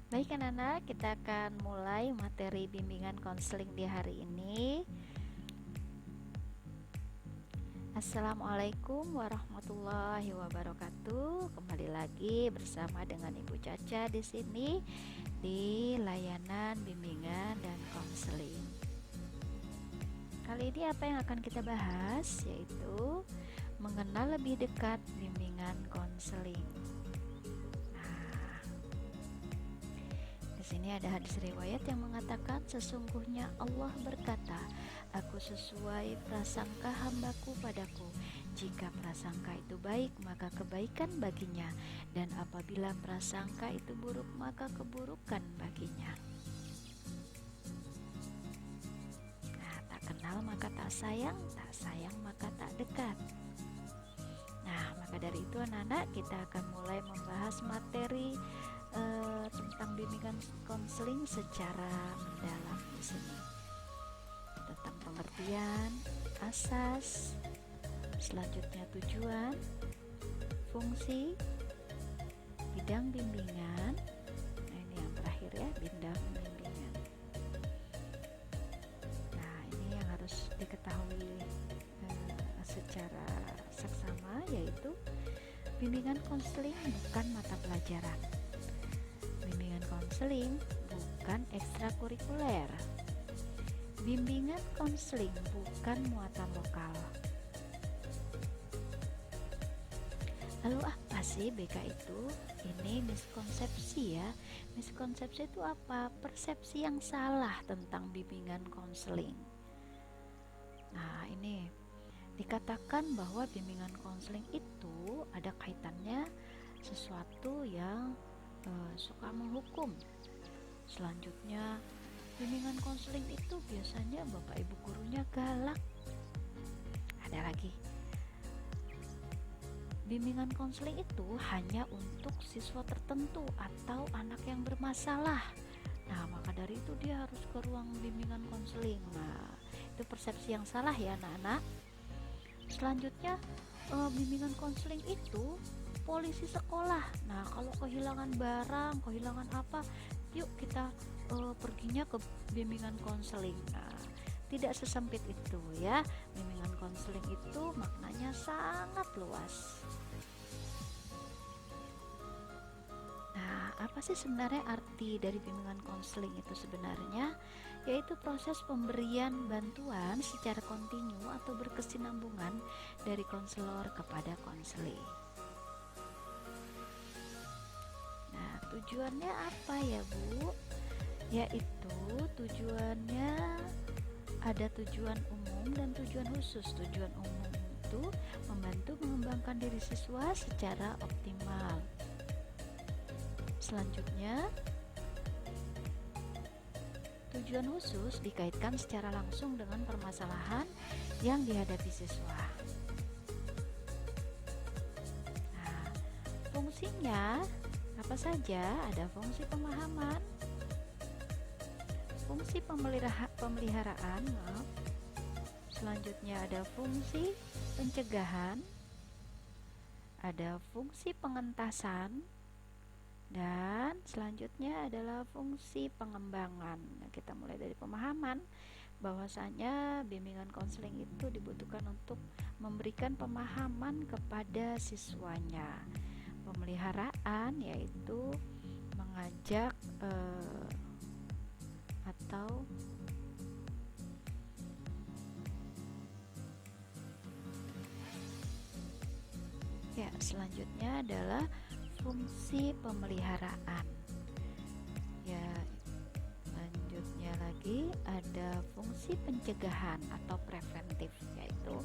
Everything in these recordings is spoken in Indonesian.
Baik anak-anak, kita akan mulai materi bimbingan konseling di hari ini. Assalamualaikum warahmatullahi wabarakatuh. Kembali lagi bersama dengan Ibu Caca di sini di layanan bimbingan dan konseling. Kali ini apa yang akan kita bahas yaitu mengenal lebih dekat bimbingan konseling. Di sini ada hadis riwayat yang mengatakan sesungguhnya Allah berkata, "Aku sesuai prasangka hambaku padaku. Jika prasangka itu baik, maka kebaikan baginya, dan apabila prasangka itu buruk, maka keburukan baginya." Nah, tak kenal maka tak sayang maka tak dekat. Nah, maka dari itu anak-anak, kita akan mulai membahas materi tentang bimbingan konseling secara mendalam di sini, tentang pengertian, asas, selanjutnya tujuan, fungsi, bidang bimbingan. Nah, ini yang terakhir ya, bidang bimbingan. Nah, ini yang harus diketahui secara seksama, yaitu bimbingan konseling bukan mata pelajaran. Bimbingan konseling bukan ekstrakurikuler. Bimbingan konseling bukan muatan lokal. Lalu apa sih BK itu? Ini miskonsepsi ya. Miskonsepsi itu apa? Persepsi yang salah tentang bimbingan konseling. Nah, ini dikatakan bahwa bimbingan konseling itu ada kaitannya sesuatu yang suka menghukum. Selanjutnya, bimbingan konseling itu biasanya bapak ibu gurunya galak. Ada lagi, bimbingan konseling itu hanya untuk siswa tertentu atau anak yang bermasalah. Nah, maka dari itu dia harus ke ruang bimbingan konseling. Nah, itu persepsi yang salah ya anak-anak. Selanjutnya, bimbingan konseling itu polisi sekolah. Nah, kalau kehilangan barang, kehilangan apa, yuk kita perginya ke bimbingan konseling. Nah, tidak sesempit itu ya. Bimbingan konseling itu maknanya sangat luas. Nah, apa sih sebenarnya arti dari bimbingan konseling itu sebenarnya? Yaitu proses pemberian bantuan secara kontinu atau berkesinambungan dari konselor kepada konseli. Nah, tujuannya apa ya Bu? Yaitu tujuannya ada tujuan umum dan tujuan khusus. Tujuan umum itu membantu mengembangkan diri siswa secara optimal. Selanjutnya, tujuan khusus dikaitkan secara langsung dengan permasalahan yang dihadapi siswa. Nah, fungsinya apa saja? Ada fungsi pemahaman, fungsi pemeliharaan, selanjutnya ada fungsi pencegahan, ada fungsi pengentasan, dan selanjutnya adalah fungsi pengembangan. Nah, kita mulai dari pemahaman, bahwasanya bimbingan konseling itu dibutuhkan untuk memberikan pemahaman kepada siswanya. Pemeliharaan yaitu mengajak atau ya, selanjutnya adalah fungsi pemeliharaan. Ya, selanjutnya lagi ada fungsi pencegahan atau preventif, yaitu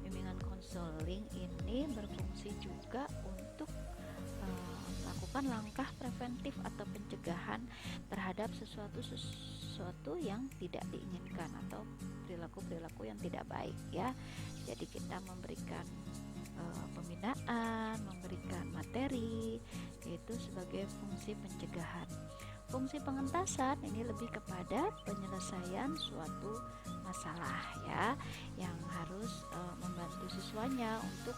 bimbingan konseling ini berfungsi juga untuk melakukan langkah preventif atau pencegahan terhadap sesuatu yang tidak diinginkan atau perilaku-perilaku yang tidak baik ya. Jadi kita memberikan pembinaan, memberikan materi, yaitu sebagai fungsi pencegahan. Fungsi pengentasan ini lebih kepada penyelesaian suatu masalah ya, yang harus membantu siswanya untuk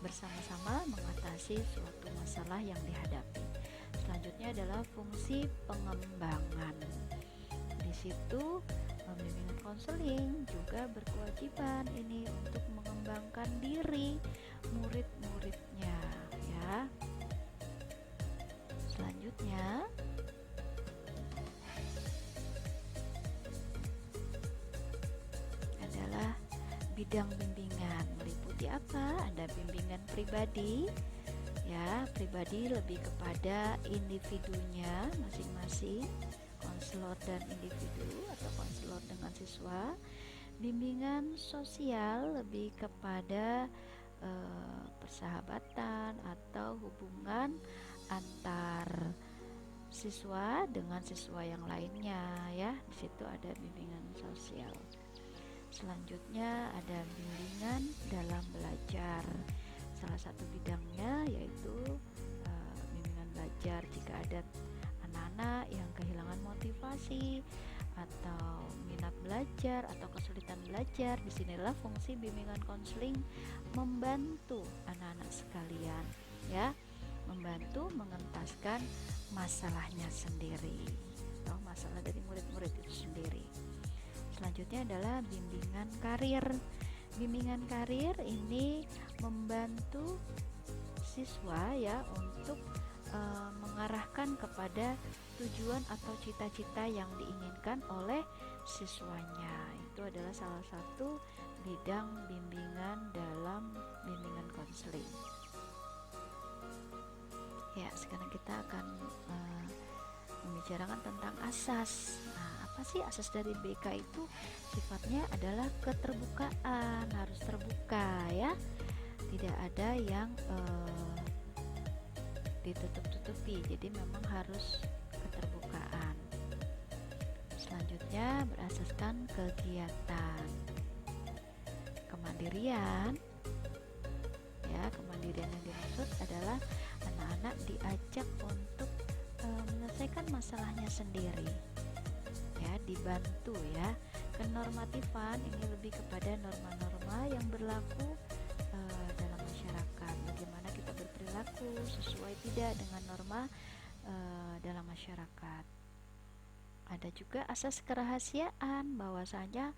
bersama-sama mengatasi suatu masalah yang dihadapi. Selanjutnya selanjutnya adalah fungsi pengembangan. Di situ bimbingan konseling juga berkewajiban ini untuk mengembangkan diri murid-muridnya ya. Selanjutnya adalah bidang bimbingan. Meliputi apa? Ada bimbingan pribadi ya, pribadi lebih kepada individunya masing-masing, konselor dan individu atau konselor dengan siswa. Bimbingan sosial lebih kepada persahabatan atau hubungan antar siswa dengan siswa yang lainnya ya. Di situ ada bimbingan sosial. Selanjutnya ada bimbingan dalam belajar. Salah satu bidangnya yaitu bimbingan belajar jika ada anak-anak yang kehilangan motivasi atau minat belajar atau kesulitan belajar. Disinilah fungsi bimbingan konseling membantu anak-anak sekalian ya, membantu mengentaskan masalahnya sendiri atau masalah dari murid-murid itu sendiri. Selanjutnya adalah bimbingan karir. Bimbingan karir ini membantu siswa ya untuk mengarahkan kepada tujuan atau cita-cita yang diinginkan oleh siswanya. Itu adalah salah satu bidang bimbingan dalam bimbingan konseling. Ya, sekarang kita akan membicarakan tentang asas. Nah, apa sih asas dari BK itu? Sifatnya adalah keterbukaan, harus terbuka ya. Tidak ada yang ditutup-tutupi, jadi memang harus keterbukaan. Selanjutnya berasaskan kegiatan. Kemandirian ya, kemandirian yang dimaksud adalah anak-anak diajak untuk menyelesaikan masalahnya sendiri ya, dibantu ya. Kenormatifan ini lebih kepada norma-norma yang berlaku dalam masyarakat, bagaimana kita berperilaku sesuai tidak dengan norma dalam masyarakat. Ada juga asas kerahasiaan, bahwasanya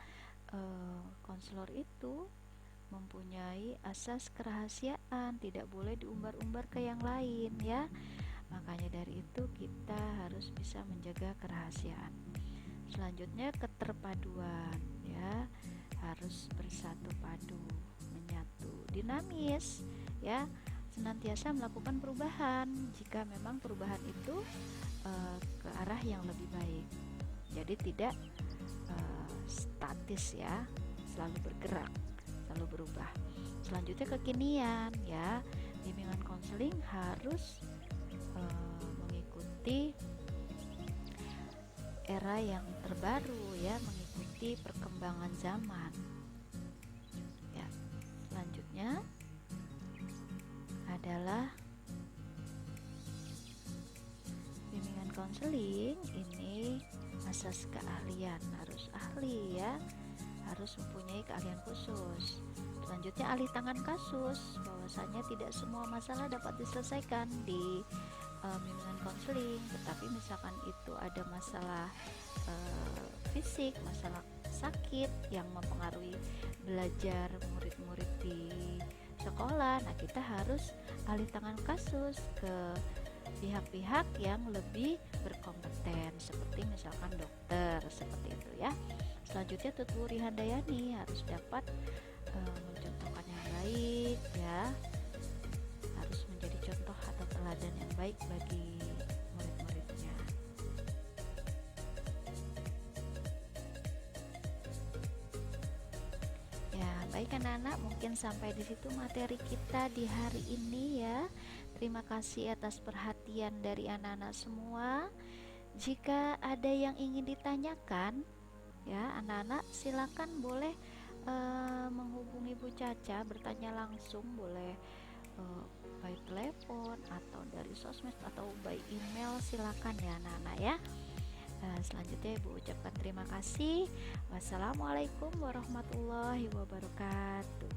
konselor itu mempunyai asas kerahasiaan, tidak boleh diumbar-umbar ke yang lain ya. Makanya dari itu kita harus bisa menjaga kerahasiaan. Selanjutnya keterpaduan ya, harus bersatu padu, menyatu, dinamis ya, senantiasa melakukan perubahan jika memang perubahan itu ke arah yang lebih baik. Jadi tidak statis ya, selalu bergerak, selalu berubah. Selanjutnya kekinian ya, bimbingan konseling harus mengikuti era yang terbaru ya, mengikuti perkembangan zaman ya. Selanjutnya adalah bimbingan konseling ini asas keahlian, harus ahli ya, harus mempunyai keahlian khusus. Selanjutnya alih tangan kasus, bahwasanya tidak semua masalah dapat diselesaikan di bimbingan konseling, tetapi misalkan itu ada masalah fisik, masalah sakit yang mempengaruhi belajar murid-murid di sekolah, nah kita harus alih tangan kasus ke pihak-pihak yang lebih berkompeten, seperti misalkan dokter, seperti itu ya. Selanjutnya Tutwuri Handayani harus dapat mencontohkan yang baik ya, harus menjadi contoh atau teladan yang baik bagi murid-muridnya. Ya, baik anak-anak, mungkin sampai di situ materi kita di hari ini ya. Terima kasih atas perhatian dari anak-anak semua. Jika ada yang ingin ditanyakan ya, anak-anak silakan boleh menghubungi Bu Caca, bertanya langsung, boleh by telepon atau dari sosmed atau by email, silakan ya anak-anak ya. Selanjutnya Ibu ucapkan terima kasih. Wassalamualaikum warahmatullahi wabarakatuh.